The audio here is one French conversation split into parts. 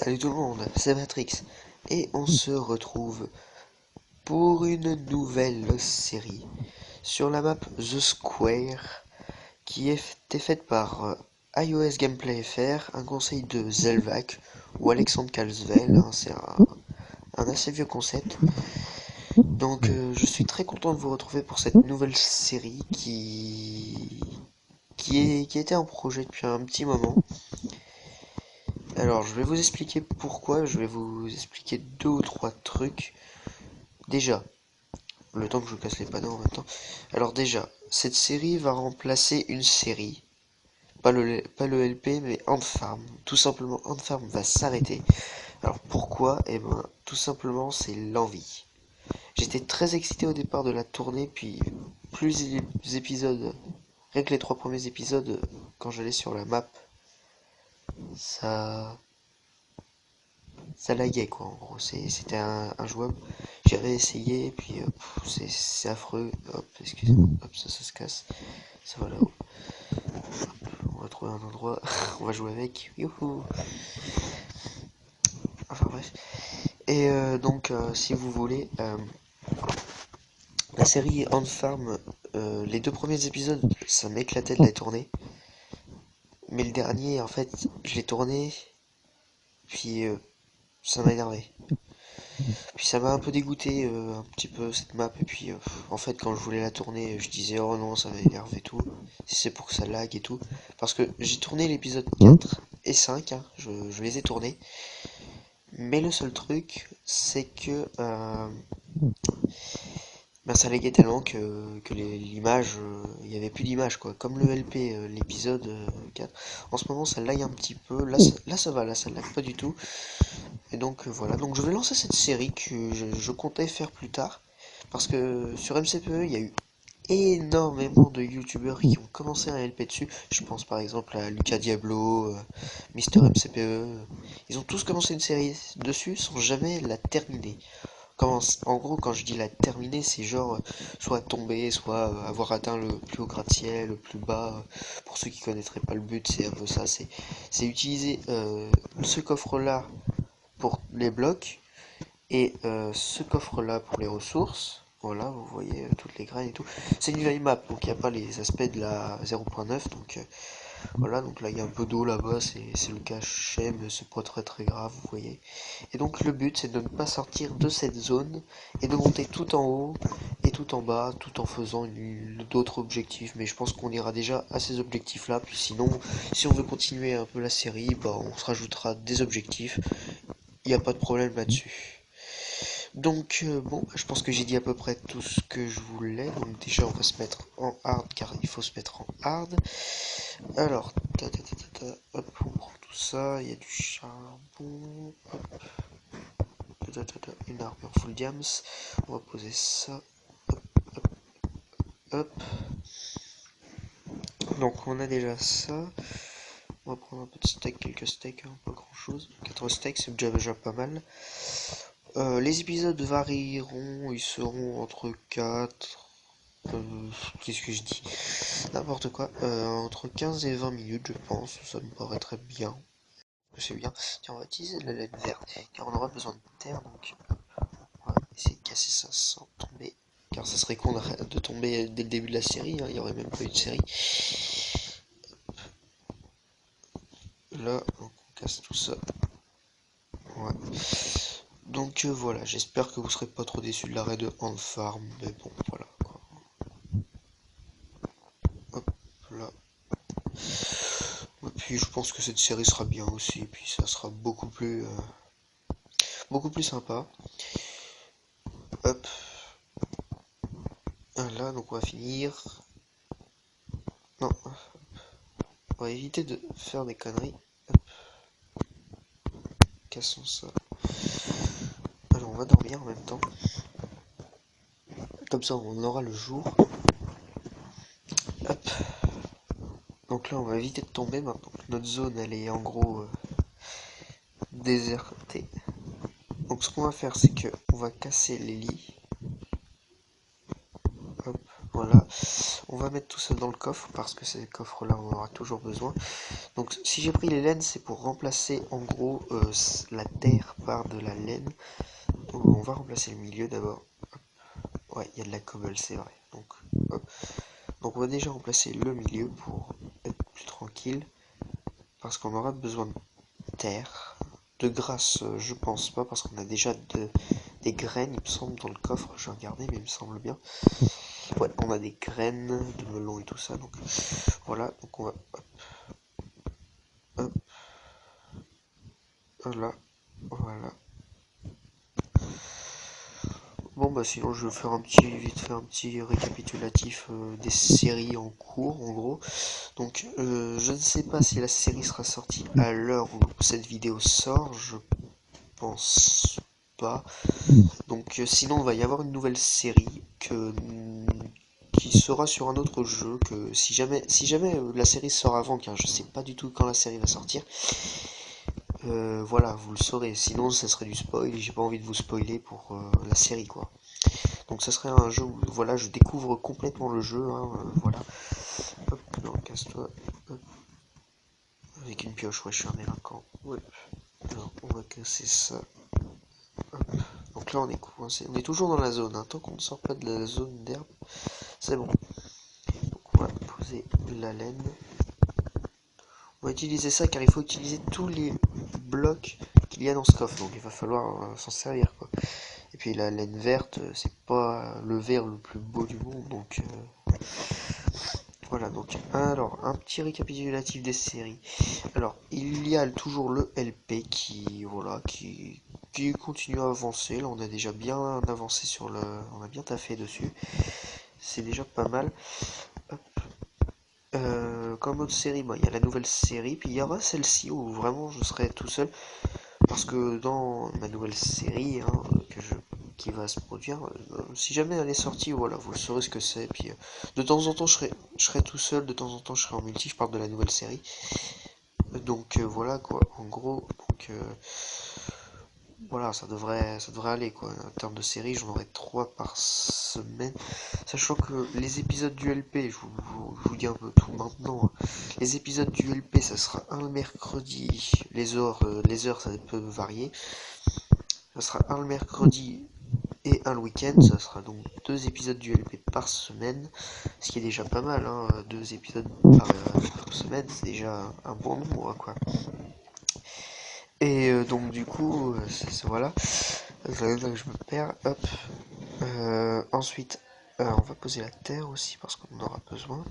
Salut tout le monde, c'est Matrix et on se retrouve pour une nouvelle série sur la map The Square qui été faite par iOS Gameplay FR, un conseil de Zelvac ou Alexandre Calsvel, hein, c'est un assez vieux concept. Donc je suis très content de vous retrouver pour cette nouvelle série qui était en projet depuis un petit moment. Alors, je vais vous expliquer pourquoi, je vais vous expliquer deux ou trois trucs. Déjà, le temps que je casse les panneaux en même temps. Alors déjà, cette série va remplacer une série. Pas le LP, mais Ant Farm. Tout simplement, Ant Farm va s'arrêter. Alors pourquoi? Eh ben, tout simplement, c'est l'envie. J'étais très excité au départ de la tournée, puis plus les épisodes, rien que les trois premiers épisodes, quand j'allais sur la map, ça, ça laguait quoi, en gros, c'était injouable. J'ai réessayé, et puis c'est affreux. Hop, excusez-moi, hop, ça se casse. Ça va là-haut. On va trouver un endroit, on va jouer avec. Youhou. Enfin bref. Et donc, si vous voulez, la série Ant Farm, les deux premiers épisodes, ça m'éclatait de la tourner. Mais le dernier, en fait, je l'ai tourné, puis ça m'a énervé. Puis ça m'a un peu dégoûté, un petit peu cette map. Et puis en fait, quand je voulais la tourner, je disais oh non, ça m'énerve et tout. Si c'est pour que ça lag et tout. Parce que j'ai tourné l'épisode 4 et 5, hein, je les ai tournés. Mais le seul truc, c'est que ben, ça laguait tellement que l'image, il n'y avait plus d'image quoi. Comme le LP, l'épisode 4. En ce moment, ça lag un petit peu. Là ça va, là ça lag pas du tout. Et donc voilà, donc je vais lancer cette série que je comptais faire plus tard. Parce que sur MCPE, il y a eu énormément de youtubeurs qui ont commencé un LP dessus. Je pense par exemple à Lucas Diablo, Mister MCPE. Ils ont tous commencé une série dessus sans jamais la terminer. En gros, quand je dis la terminer, c'est genre soit tomber, soit avoir atteint le plus haut gratte-ciel, le plus bas. Pour ceux qui connaîtraient pas le but, c'est un peu ça. C'est utiliser ce coffre-là pour les blocs et ce coffre là pour les ressources. Voilà, vous voyez toutes les graines et tout. C'est une vieille map, donc il n'y a pas les aspects de la 0.9. Donc voilà, donc là il y a un peu d'eau là-bas, c'est le cachet, mais c'est pas très très grave, vous voyez. Et donc le but c'est de ne pas sortir de cette zone et de monter tout en haut et tout en bas, tout en faisant d'autres objectifs. Mais je pense qu'on ira déjà à ces objectifs là, puis sinon, si on veut continuer un peu la série, bah on se rajoutera des objectifs. Il n'y a pas de problème là-dessus. Donc bon, je pense que j'ai dit à peu près tout ce que je voulais. Donc déjà on va se mettre en hard car il faut se mettre en hard. Alors, hop, on prend tout ça, il y a du charbon, hop, une armure full diams, on va poser ça, hop, hop. Donc on a déjà ça. On va prendre un peu de steak, quelques steaks, hein, pas grand chose. 4 steaks, c'est déjà pas mal. Les épisodes varieront, ils seront entre 4. Qu'est-ce que je dis? N'importe quoi. Entre 15 et 20 minutes, je pense. Ça me paraît très bien. C'est bien. Tiens, on va utiliser de la laine verte. Car on aura besoin de terre, donc on va essayer de casser ça sans tomber. Car ça serait con de tomber dès le début de la série. Hein. Il n'y aurait même pas eu de série. Là, on casse tout ça. Ouais. Donc voilà, j'espère que vous serez pas trop déçus de l'arrêt de Ant Farm, mais bon, voilà quoi. Hop là. Et puis je pense que cette série sera bien aussi, et puis ça sera beaucoup plus sympa. Hop, là, donc on va finir. Non, on va éviter de faire des conneries. Hop, cassons ça. Alors on va dormir en même temps. Comme ça on aura le jour. Hop. Donc là on va éviter de tomber maintenant. Notre zone elle est en gros désertée. Donc ce qu'on va faire c'est que on va casser les lits. Hop, voilà. on va mettre tout ça dans le coffre parce que ces coffres là on en aura toujours besoin. Donc si j'ai pris les laines, c'est pour remplacer en gros la terre par de la laine. Donc, on va remplacer le milieu d'abord. Ouais, il y a de la cobble, c'est vrai. Donc, hop. Donc on va déjà remplacer le milieu pour être plus tranquille. Parce qu'on aura besoin de terre. De grasse, je pense pas, parce qu'on a déjà des graines, il me semble, dans le coffre. Je vais regarder, mais il me semble bien. Ouais, on a des graines de melon et tout ça. Donc voilà, donc on va... Hop, voilà, voilà. Bon bah sinon je vais faire vite fait un petit récapitulatif des séries en cours en gros. Donc je ne sais pas si la série sera sortie à l'heure où cette vidéo sort, je pense pas. Donc sinon il va y avoir une nouvelle série qui sera sur un autre jeu que si jamais la série sort avant, car je sais pas du tout quand la série va sortir. Voilà, vous le saurez. Sinon, ça serait du spoil et j'ai pas envie de vous spoiler pour la série, quoi. Donc, ça serait un jeu où, voilà, je découvre complètement le jeu, hein, voilà. Hop, non, casse-toi. Hop. Avec une pioche, ouais, je suis un délinquant. Ouais. Alors, on va casser ça. Hop. Donc là, on est coincé. On est toujours dans la zone, hein. Tant qu'on ne sort pas de la zone d'herbe, c'est bon. Donc, on va poser la laine. On va utiliser ça car il faut utiliser tous les blocs qu'il y a dans ce coffre. Donc, il va falloir s'en servir, quoi. Et puis la laine verte, c'est pas le vert le plus beau du monde, donc voilà. Donc alors un petit récapitulatif des séries. Alors il y a toujours le LP qui voilà qui continue à avancer. Là on a déjà bien avancé on a bien taffé dessus. C'est déjà pas mal. Hop. Comme autre série, il y a la nouvelle série, puis il y aura celle-ci où vraiment je serai tout seul. Parce que dans ma nouvelle série qui va se produire, si jamais elle est sortie, voilà, vous saurez ce que c'est. Puis de temps en temps, je serai tout seul, de temps en temps, je serai en multi. Je parle de la nouvelle série. Donc voilà quoi. En gros, donc voilà, ça devrait aller quoi. En termes de série, j'en aurai 3 par semaine. Sachant que les épisodes du LP, je vous dis un peu tout maintenant. Hein. Les épisodes du LP, ça sera un le mercredi. Les heures, ça peut varier. Ça sera un le mercredi et un le week-end. Ça sera donc 2 épisodes du LP par semaine. Ce qui est déjà pas mal, hein. 2 épisodes par semaine, c'est déjà un bon nombre, quoi. Et donc du coup, voilà. Je me perds. Hop. Ensuite, on va poser la terre aussi parce qu'on en aura besoin.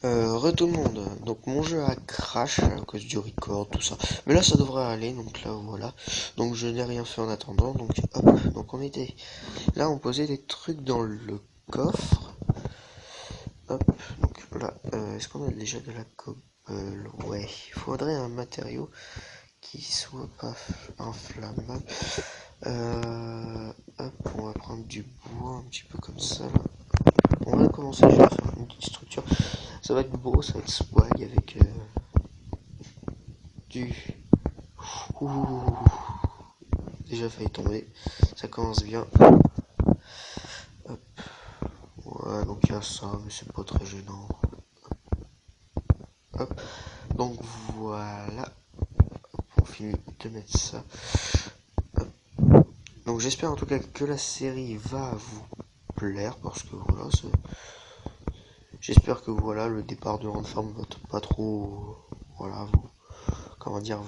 Tout le monde, donc mon jeu a crash à cause du record, tout ça. Mais là ça devrait aller, donc là voilà. Donc je n'ai rien fait en attendant, donc hop, donc on était. Là on posait des trucs dans le coffre. Hop, donc là, est-ce qu'on a déjà de la cobble? Ouais, il faudrait un matériau qui soit pas inflammable. Hop, on va prendre du bois un petit peu comme ça là. On va commencer déjà à faire une petite structure. Ça va être beau, ça va être swag avec du... Ouh, déjà failli tomber. Ça commence bien. Hop. Ouais, donc il y a ça, mais c'est pas très gênant. Hop. Donc voilà. Hop, on finit de mettre ça. Hop. Donc j'espère en tout cas que la série va vous plaire parce que voilà, j'espère que voilà le départ de Landfarm va pas trop, voilà, comment dire,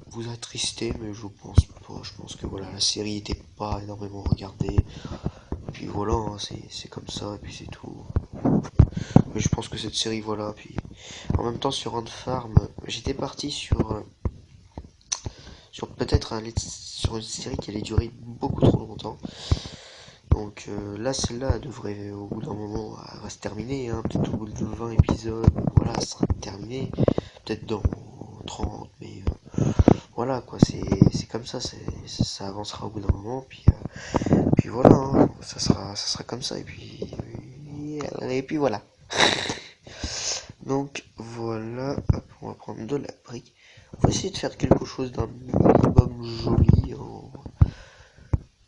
vous attrister, mais je pense pas. Je pense que voilà, la série était pas énormément regardée. Et puis voilà, hein, c'est comme ça, et puis c'est tout. Mais je pense que cette série, voilà. Puis en même temps, sur Ant Farm, j'étais parti sur peut-être sur une série qui allait durer beaucoup trop longtemps. Donc là, celle-là devrait au bout d'un moment elle va se terminer. Hein, peut-être au bout de 20 épisodes, voilà, ça sera terminé. Peut-être dans 30, mais voilà quoi, c'est comme ça, ça avancera au bout d'un moment, puis voilà, hein, ça sera comme ça, et puis voilà. Donc voilà, hop, on va prendre de la brique. On va essayer de faire quelque chose d'un minimum joli.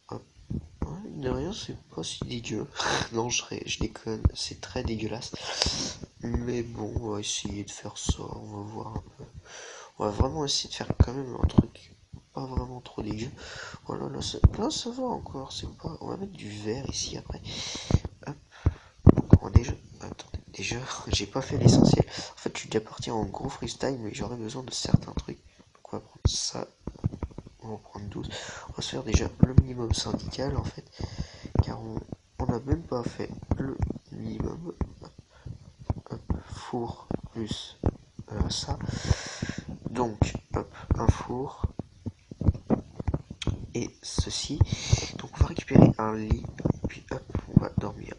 Hop, de rien, c'est pas si dégueu. Non, je déconne, c'est très dégueulasse. Mais bon, on va essayer de faire ça, on va voir un peu. On va vraiment essayer de faire quand même un truc pas vraiment trop dégueu. Voilà, là, ça va encore, c'est pas... On va mettre du vert ici après. Hop. Donc, déjà... Attendez, déjà, j'ai pas fait l'essentiel. En fait, je suis déjà parti en gros freestyle, mais j'aurais besoin de certains trucs. Donc, on va prendre ça. On va en prendre 12. On va se faire déjà le minimum syndical, en fait. Car on n'a même pas fait le minimum. Hop, four plus ça. Donc, hop, un four. Et ceci. Donc on va récupérer un lit, puis hop, on va dormir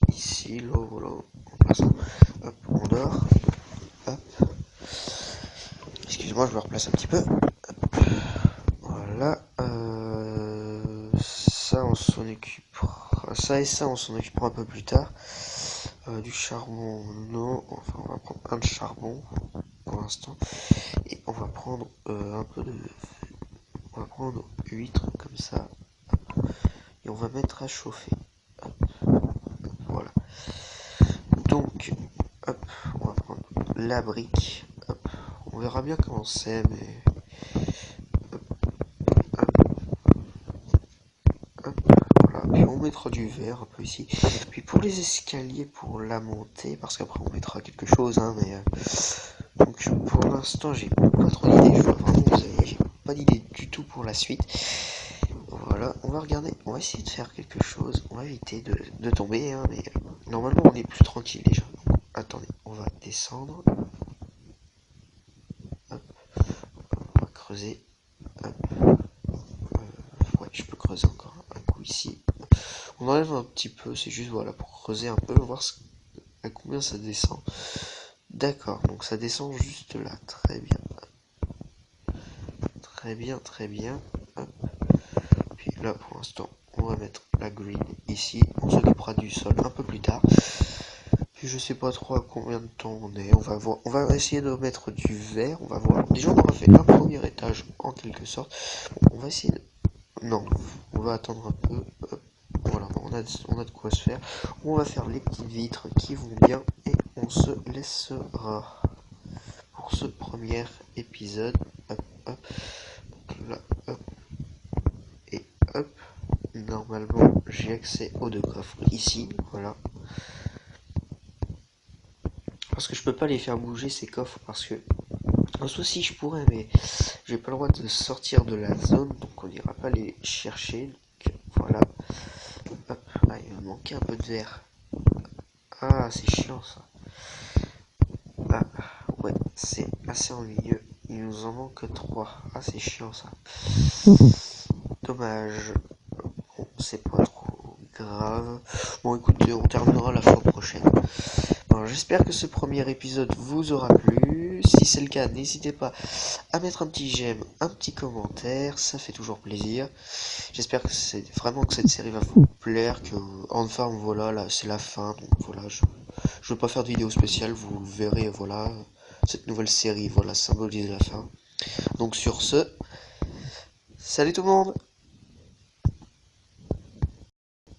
ici, là, voilà, en plaçant, hop, on dort, hop, excusez-moi, je me replace un petit peu, hop. Voilà, ça on s'en occupera, ça et ça on s'en occupera un peu plus tard, du charbon, non, enfin on va prendre un de charbon pour l'instant, et on va prendre un peu de... On va prendre 8 trucs comme ça. Et on va mettre à chauffer. Hop, voilà. Donc, hop, on va prendre la brique. Hop, on verra bien comment c'est, mais... Hop, hop, voilà. Puis on mettra du verre un peu ici. Puis pour les escaliers, pour la montée, parce qu'après on mettra quelque chose, hein, mais... Donc pour l'instant, j'ai pas trop d'idées. Je vois vraiment, vous savez, j'ai pas d'idée du tout pour la suite. Voilà, on va regarder, on va essayer de faire quelque chose, on va éviter de tomber, hein, mais normalement on est plus tranquille déjà. Donc, attendez, on va descendre, hop, on va creuser, hop, ouais, je peux creuser encore un coup ici. On enlève un petit peu, c'est juste voilà, pour creuser un peu, voir à combien ça descend. D'accord, donc ça descend juste là, très bien. Très bien, très bien. Hop. Puis là pour l'instant, on va mettre la green ici, on s'occupera du sol un peu plus tard. Puis je sais pas trop à combien de temps on est, on va voir, on va essayer de mettre du verre, on va voir. Déjà on aura fait un premier étage en quelque sorte. Bon, on va essayer de... Non, on va attendre un peu. Voilà, on a de quoi se faire. On va faire les petites vitres qui vont bien et on se laissera pour ce premier épisode. Hop, hop. Donc là, hop. Et hop. Normalement, j'ai accès aux deux coffres ici. Voilà. Parce que je peux pas les faire bouger ces coffres parce que en soi si je pourrais mais j'ai pas le droit de sortir de la zone donc on n'ira pas les chercher. Donc voilà. Hop. Ah, il me manquait un peu de verre. Ah c'est chiant ça. Ah ouais c'est assez ennuyeux. Il nous en manque 3. Ah c'est chiant ça. Dommage. Bon c'est pas trop grave. Bon écoutez on terminera la fois prochaine. Bon, j'espère que ce premier épisode vous aura plu. Si c'est le cas, n'hésitez pas à mettre un petit j'aime, un petit commentaire, ça fait toujours plaisir. J'espère que c'est vraiment que cette série va vous plaire, que enfin voilà, là c'est la fin, donc voilà, je veux pas faire de vidéo spéciale, vous verrez voilà cette nouvelle série, voilà symbolise la fin. Donc sur ce, salut tout le monde.